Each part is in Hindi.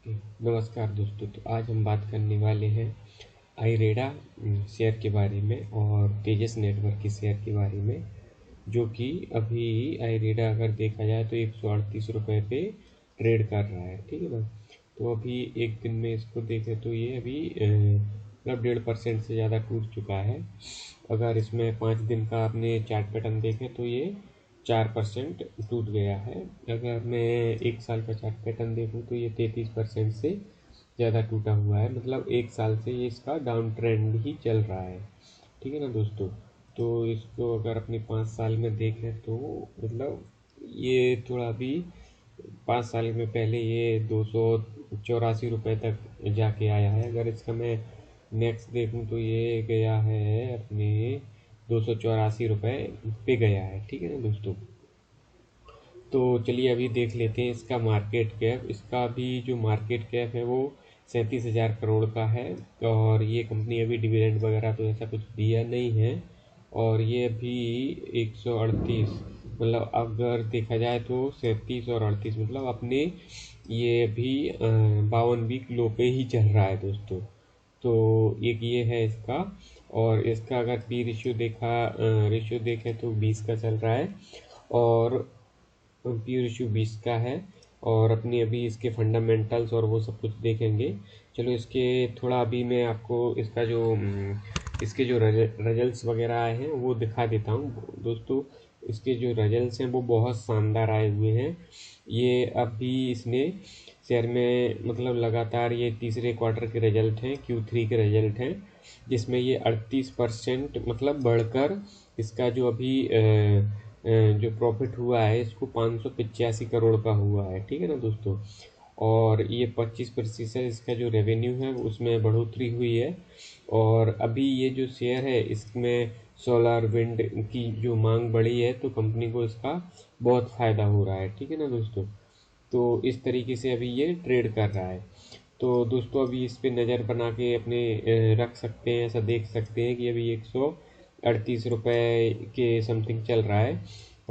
नमस्कार दोस्तों। तो आज हम बात करने वाले हैं आईरेडा शेयर के बारे में और तेजस नेटवर्क के शेयर के बारे में, जो कि अभी आईरेडा अगर देखा जाए तो 138 रुपये पे ट्रेड कर रहा है। ठीक है ना। तो अभी एक दिन में इसको देखें तो ये अभी मतलब 1.5% से ज़्यादा टूट चुका है। अगर इसमें 5 दिन का आपने चार्ट पैटर्न देखें तो ये 4% टूट गया है। अगर मैं एक साल का चार्ट पैटर्न देखूं तो ये 33% से ज़्यादा टूटा हुआ है। मतलब एक साल से ये इसका डाउन ट्रेंड ही चल रहा है। ठीक है ना दोस्तों। तो इसको अगर अपने 5 साल में देखें तो मतलब ये थोड़ा भी 5 साल में पहले ये 284 रुपये तक जाके आया है। अगर इसका मैं नेक्स्ट देखूं तो ये गया है अपने 284 रुपये पे गया है। ठीक है ना दोस्तों। तो चलिए अभी देख लेते हैं इसका मार्केट कैप। इसका भी जो मार्केट कैप है वो 37,000 करोड़ का है। और ये कंपनी अभी डिविडेंड वगैरह तो ऐसा कुछ दिया नहीं है। और ये अभी 138 मतलब अगर देखा जाए तो 37 और 38 मतलब अपने ये अभी 52 वीक लो पे ही चल रहा है दोस्तों। तो एक ये है इसका। और इसका अगर पी रेशियो देखें तो 20 का चल रहा है और पी रेशियो 20 का है। और अपनी अभी इसके फंडामेंटल्स और वो सब कुछ देखेंगे। चलो इसके थोड़ा अभी मैं आपको इसका जो इसके जो रिजल्ट्स वगैरह आए हैं वो दिखा देता हूँ दोस्तों। इसके जो रिजल्ट्स हैं वो बहुत शानदार आए हुए हैं। ये अभी इसने शेयर में मतलब लगातार ये तीसरे क्वार्टर के रिजल्ट हैं, Q3 के रिजल्ट हैं, जिसमें ये 38% मतलब बढ़कर इसका जो अभी जो प्रॉफिट हुआ है इसको 585 करोड़ का हुआ है। ठीक है ना दोस्तों। और ये 25% इसका जो रेवेन्यू है उसमें बढ़ोतरी हुई है। और अभी ये जो शेयर है इसमें सोलर विंड की जो मांग बढ़ी है तो कंपनी को इसका बहुत फ़ायदा हो रहा है। ठीक है ना दोस्तों। तो इस तरीके से अभी ये ट्रेड कर रहा है। तो दोस्तों अभी इस पे नज़र बना के अपने रख सकते हैं। ऐसा देख सकते हैं कि अभी 138 रुपये के समथिंग चल रहा है।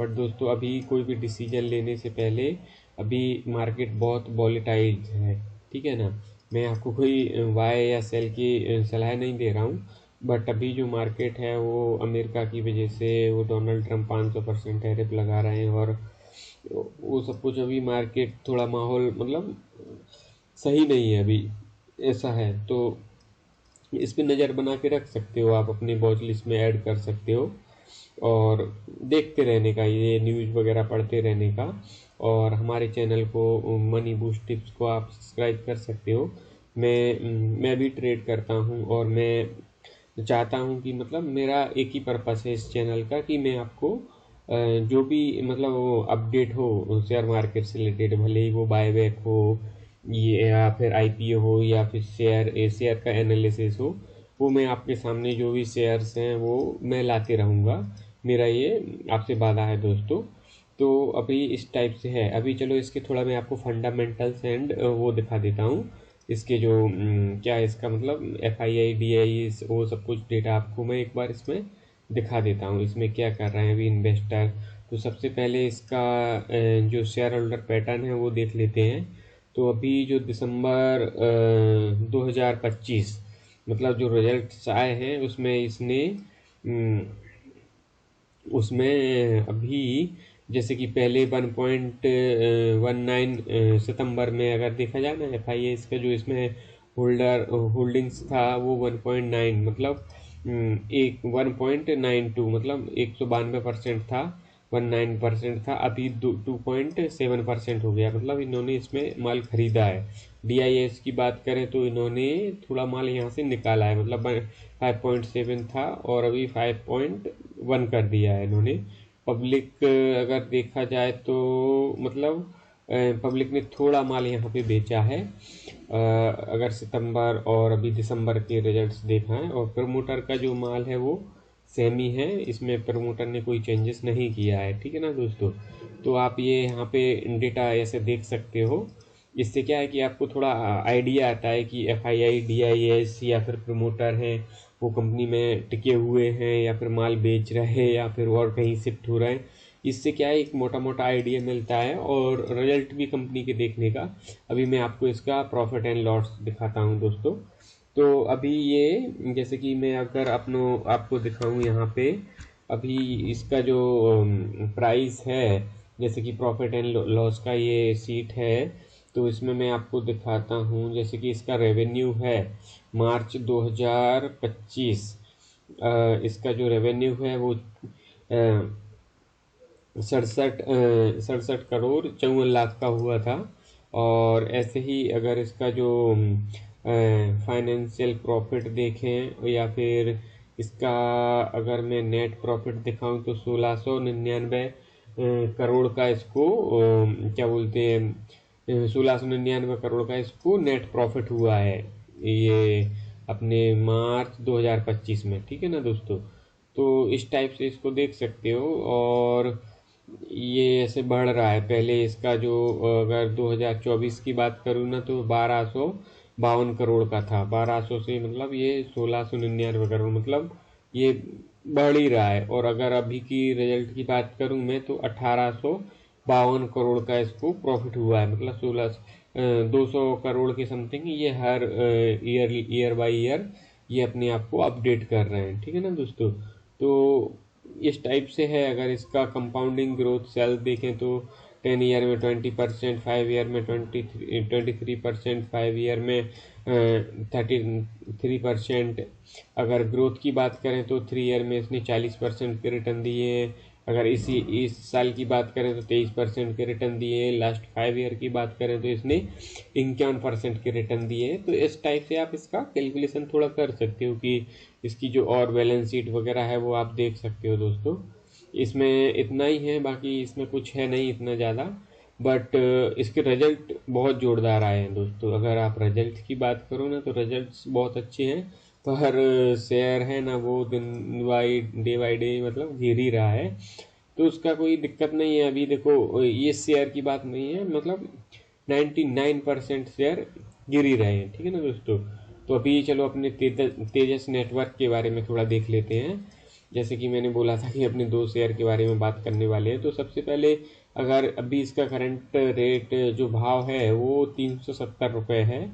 बट दोस्तों अभी कोई भी डिसीजन लेने से पहले अभी मार्केट बहुत वॉलेटाइल है। ठीक है ना। मैं आपको कोई बाय या सेल की सलाह नहीं दे रहा हूँ। बट अभी जो मार्केट है वो अमेरिका की वजह से वो डोनाल्ड ट्रंप 500% टैरिफ लगा रहे हैं और वो सब कुछ अभी मार्केट थोड़ा माहौल मतलब सही नहीं है अभी, ऐसा है। तो इस पे नज़र बना के रख सकते हो आप, अपनी वॉच लिस्ट में ऐड कर सकते हो और देखते रहने का, ये न्यूज़ वगैरह पढ़ते रहने का। और हमारे चैनल को मनी बूस्ट टिप्स को आप सब्सक्राइब कर सकते हो। मैं भी ट्रेड करता हूँ और मैं चाहता हूँ कि मतलब मेरा एक ही पर्पस है इस चैनल का कि मैं आपको जो भी मतलब वो अपडेट हो शेयर मार्केट से रिलेटेड, भले ही वो बायबैक हो ये या फिर आईपीओ हो या फिर शेयर का एनालिसिस हो, वो मैं आपके सामने जो भी शेयर्स हैं वो मैं लाते रहूँगा। मेरा ये आपसे वादा है दोस्तों। तो अभी इस टाइप से है। अभी चलो इसके थोड़ा मैं आपको फंडामेंटल्स एंड वो दिखा देता हूँ। इसके जो क्या है इसका मतलब FII DI वो सब कुछ डेटा आपको मैं एक बार इसमें दिखा देता हूँ। इसमें क्या कर रहे हैं अभी इन्वेस्टर। तो सबसे पहले इसका जो शेयर होल्डर पैटर्न है वो देख लेते हैं। तो अभी जो दिसंबर 2025 मतलब जो रिजल्ट्स आए हैं उसमें इसने उसमें अभी जैसे कि पहले 1.19 सितंबर में अगर देखा जाए ना FII इसका जो इसमें होल्डिंग्स था वो 1.9 मतलब एक 1.92 मतलब 192% था, 19% था। अभी 2.7% हो गया। मतलब इन्होंने इसमें माल खरीदा है। DIS की बात करें तो इन्होंने थोड़ा माल यहाँ से निकाला है। मतलब 5.7 था और अभी 5.1 कर दिया है इन्होंने। पब्लिक अगर देखा जाए तो मतलब पब्लिक ने थोड़ा माल यहाँ पे बेचा है अगर सितंबर और अभी दिसंबर के रिजल्ट्स देखा है। और प्रमोटर का जो माल है वो सेम ही है, इसमें प्रमोटर ने कोई चेंजेस नहीं किया है। ठीक है ना दोस्तों। तो आप ये यहाँ पे डेटा ऐसे देख सकते हो। इससे क्या है कि आपको थोड़ा आइडिया आता है कि FII DIS या फिर प्रमोटर हैं वो कंपनी में टिके हुए हैं या फिर माल बेच रहे हैं या फिर और कहीं शिफ्ट हो रहे हैं। इससे क्या है, एक मोटा मोटा आइडिया मिलता है और रिजल्ट भी कंपनी के देखने का। अभी मैं आपको इसका प्रॉफिट एंड लॉस दिखाता हूँ दोस्तों। तो अभी ये जैसे कि मैं अगर आपको दिखाऊँ यहाँ पे, अभी इसका जो प्राइस है, जैसे कि प्रॉफिट एंड लॉस का ये सीट है, तो इसमें मैं आपको दिखाता हूँ। जैसे कि इसका रेवेन्यू है मार्च 2025, इसका जो रेवेन्यू है वो 67 करोड़ 54 लाख का हुआ था। और ऐसे ही अगर इसका जो फाइनेंशियल प्रॉफिट देखें या फिर इसका अगर मैं नेट प्रॉफिट दिखाऊं तो 1699 करोड़ का इसको क्या बोलते हैं, 1699 करोड़ का इसको नेट प्रॉफिट हुआ है ये अपने मार्च 2025 में। ठीक है ना दोस्तों, तो इस टाइप से इसको देख सकते हो। और ये ऐसे बढ़ रहा है। पहले इसका जो अगर 2024 की बात करूँ ना तो 1252 करोड़ का था। 1200 से मतलब ये 1699 करोड़, मतलब ये बढ़ ही रहा है। और अगर अभी की रिजल्ट की बात करूँ मैं तो 1852 करोड़ का इसको प्रॉफिट हुआ है। मतलब 200 करोड़ के समथिंग ये हर ईयर बाय ईयर ये अपने आप को अपडेट कर रहे हैं। ठीक है ना दोस्तों, तो इस टाइप से है। अगर इसका कंपाउंडिंग ग्रोथ सेल देखें तो 10 ईयर में 20%, 5 ईयर में 23%, 5 ईयर में 33%। अगर ग्रोथ की बात करें तो 3 ईयर में इसने 40% के रिटर्न दिए हैं। अगर इस साल की बात करें तो 23% के रिटर्न दिए हैं। लास्ट 5 ईयर की बात करें तो इसने 51% के रिटर्न दिए हैं। तो इस टाइप से आप इसका कैलकुलेशन थोड़ा कर सकते हो कि इसकी जो और बैलेंस शीट वगैरह है वो आप देख सकते हो दोस्तों। इसमें इतना ही है, बाकी इसमें कुछ है नहीं इतना ज़्यादा। बट इसके रिजल्ट बहुत जोरदार आए हैं दोस्तों। अगर आप रिजल्ट की बात करो ना तो रिजल्ट्स बहुत अच्छे हैं, पर शेयर है ना वो डे बाई डे मतलब गिर ही रहा है। तो उसका कोई दिक्कत नहीं है। अभी देखो ये शेयर की बात नहीं है, मतलब 99% शेयर गिर ही रहे हैं। ठीक है ना दोस्तों, तो अभी चलो अपने तेजस नेटवर्क के बारे में थोड़ा देख लेते हैं। जैसे कि मैंने बोला था कि अपने 2 शेयर के बारे में बात करने वाले हैं। तो सबसे पहले अगर अभी इसका करंट रेट जो भाव है वो 370 रुपये है।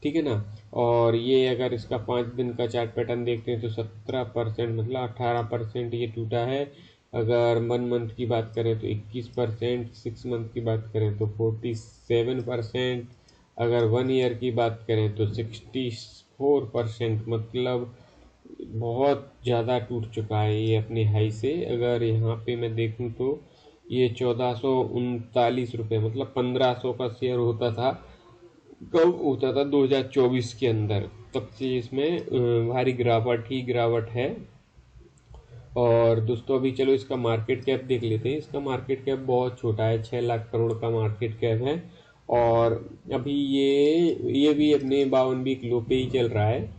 ठीक है ना, और ये अगर इसका 5 दिन का चार्ट पैटर्न देखते हैं तो 17% मतलब 18% ये टूटा है। अगर 1 मंथ की बात करें तो 21%, 6 मंथ की बात करें तो 47%, अगर 1 ईयर की बात करें तो 64%, मतलब बहुत ज़्यादा टूट चुका है ये अपनी हाई से। अगर यहाँ पे मैं देखूँ तो ये 1439 रुपये मतलब 1500 का शेयर होता था। कब होता था? 2024 के अंदर। तब से इसमें भारी गिरावट ही गिरावट है। और दोस्तों अभी चलो इसका मार्केट कैप देख लेते हैं। इसका मार्केट कैप बहुत छोटा है, 6 लाख करोड़ का मार्केट कैप है। और अभी ये भी अपने 52 वीक लो पे ही चल रहा है।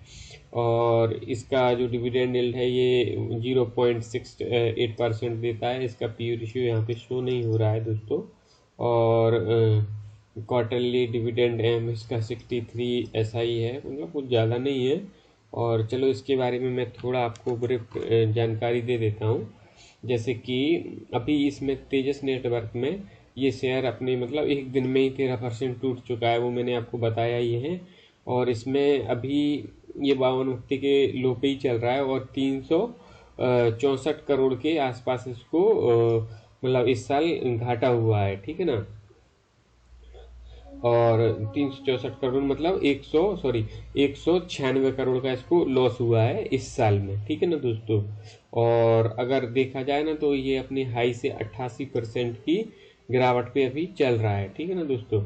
और इसका जो डिविडेंड यील्ड है ये 0.68% देता है। इसका पी रेशियो यहाँ पे शो नहीं हो रहा है दोस्तों। और क्वार्टरली डिविडेंड इसका 63 ऐसा ही है, मतलब कुछ ज़्यादा नहीं है। और चलो इसके बारे में मैं थोड़ा आपको ब्रीफ जानकारी दे देता हूँ। जैसे कि अभी इसमें तेजस नेटवर्क में ये शेयर अपने मतलब एक दिन में ही 13% टूट चुका है, वो मैंने आपको बताया ही है। और इसमें अभी ये 52 हफ्ते के लो पे ही चल रहा है और 364 करोड़ के आसपास इसको मतलब इस साल घाटा हुआ है। ठीक है ना, और 364 करोड़ मतलब 196 करोड़ का इसको लॉस हुआ है इस साल में। ठीक है ना दोस्तों, और अगर देखा जाए ना तो ये अपने हाई से 88% की गिरावट पे अभी चल रहा है। ठीक है ना दोस्तों,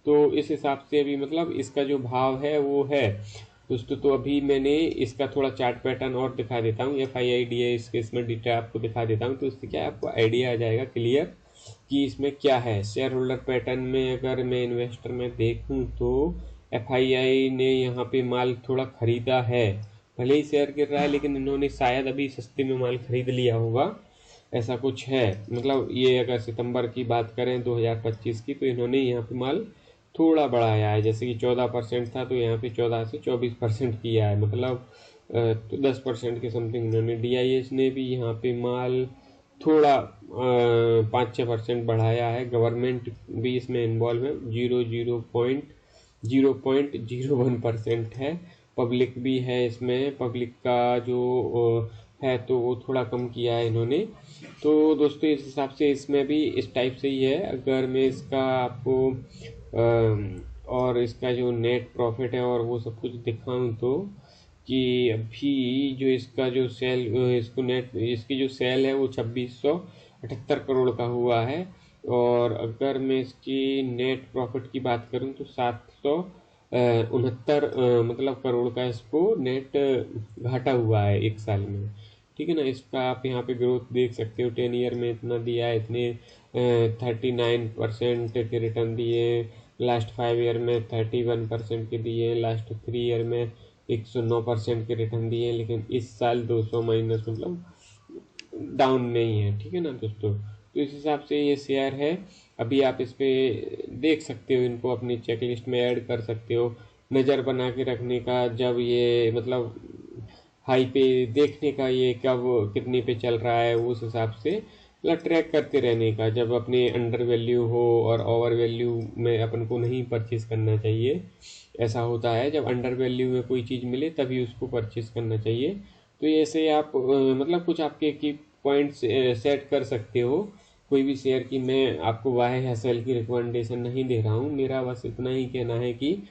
तो इस हिसाब से अभी मतलब इसका जो भाव है वो है दोस्तों। तो अभी मैंने इसका थोड़ा चार्ट पैटर्न और दिखा देता हूँ, FIID है इसके, इसमें डिटेल आपको दिखा देता हूँ। तो इससे क्या है, आपको आइडिया आ जाएगा क्लियर कि इसमें क्या है। शेयर होल्डर पैटर्न में अगर मैं इन्वेस्टर में देखूं तो FII ने यहाँ पे माल थोड़ा खरीदा है। भले ही शेयर गिर रहा है लेकिन इन्होंने शायद अभी सस्ते में माल खरीद लिया होगा, ऐसा कुछ है। मतलब ये अगर सितंबर की बात करें 2025 की, तो इन्होंने यहाँ पे माल थोड़ा बढ़ाया है। जैसे कि 14% था तो यहाँ पे 14 से 24% किया है, मतलब तो 10% के समथिंग इन्होंने। DIS ने भी यहाँ पे माल थोड़ा 5-6% बढ़ाया है। गवर्नमेंट भी इसमें इन्वॉल्व है, 0.01% है। पब्लिक भी है इसमें, पब्लिक का जो है तो वो थोड़ा कम किया है इन्होंने। तो दोस्तों इस हिसाब से इसमें भी इस टाइप से ही है। अगर मैं इसका आपको और इसका जो नेट प्रॉफिट है और वो सब कुछ दिखाऊं तो कि अभी जो इसका जो सेल इसको नेट इसकी जो सेल है वो 2678 करोड़ का हुआ है। और अगर मैं इसकी नेट प्रॉफिट की बात करूं तो 769 मतलब करोड़ का इसको नेट घाटा हुआ है एक साल में। ठीक है ना। इसका आप यहाँ पे ग्रोथ देख सकते हो, 10 ईयर में इतना दिया है, इतने 39% के रिटर्न दिए, लास्ट 5 ईयर में 31% के दिए, लास्ट 3 ईयर में 109% के रिटर्न दिए। लेकिन इस साल 200 माइनस मतलब डाउन नहीं है। ठीक है ना दोस्तों। तो इस हिसाब से ये शेयर है। अभी आप इस पे देख सकते हो, इनको अपनी चेकलिस्ट में ऐड कर सकते हो, नज़र बना के रखने का, जब ये मतलब हाई पे देखने का, ये कब कितने पे चल रहा है उस हिसाब से मतलब ट्रैक करते रहने का। जब अपने अंडर वैल्यू हो और ओवर वैल्यू में अपन को नहीं परचेज करना चाहिए। ऐसा होता है जब अंडर वैल्यू में कोई चीज़ मिले तभी उसको परचेज करना चाहिए। तो ऐसे आप मतलब कुछ आपके की पॉइंट्स सेट कर सकते हो कोई भी शेयर की। मैं आपको बाय या सेल की रिकमेंडेशन नहीं दे रहा हूँ। मेरा बस इतना ही कहना है कि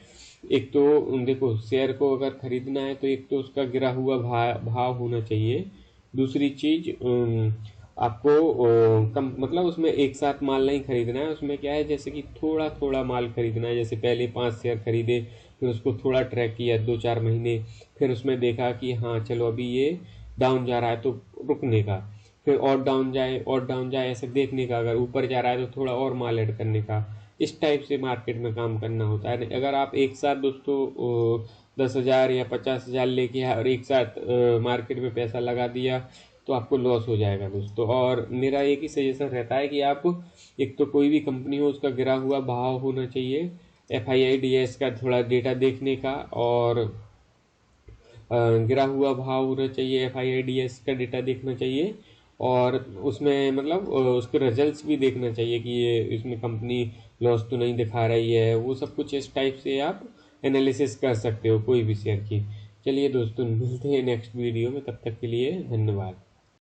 एक तो देखो, शेयर को अगर खरीदना है तो एक तो उसका गिरा हुआ भाव होना चाहिए। दूसरी चीज आपको कम मतलब उसमें एक साथ माल नहीं खरीदना है। उसमें क्या है, जैसे कि थोड़ा थोड़ा माल खरीदना है। जैसे पहले 5 शेयर खरीदे, फिर उसको थोड़ा ट्रैक किया 2-4 महीने, फिर उसमें देखा कि हाँ चलो अभी ये डाउन जा रहा है तो रुकने का, फिर और डाउन जाए ऐसे देखने का, अगर ऊपर जा रहा है तो थोड़ा और माल ऐड करने का। इस टाइप से मार्केट में काम करना होता है। अगर आप एक साथ दोस्तों 10,000 या 50,000 लेके और एक साथ मार्केट में पैसा लगा दिया तो आपको लॉस हो जाएगा दोस्तों। और मेरा एक ही सजेशन रहता है कि आप एक तो कोई भी कंपनी हो उसका गिरा हुआ भाव होना चाहिए, FIIDS का थोड़ा डेटा देखने का, और गिरा हुआ भाव होना चाहिए, FIIDS का डेटा देखना चाहिए, और उसमें मतलब उसके रिजल्ट्स भी देखना चाहिए कि ये इसमें कंपनी लॉस तो नहीं दिखा रही है। वो सब कुछ इस टाइप से आप एनालिसिस कर सकते हो कोई भी शेयर की। चलिए दोस्तों, मिलते हैं नेक्स्ट वीडियो में, तब तक के लिए धन्यवाद।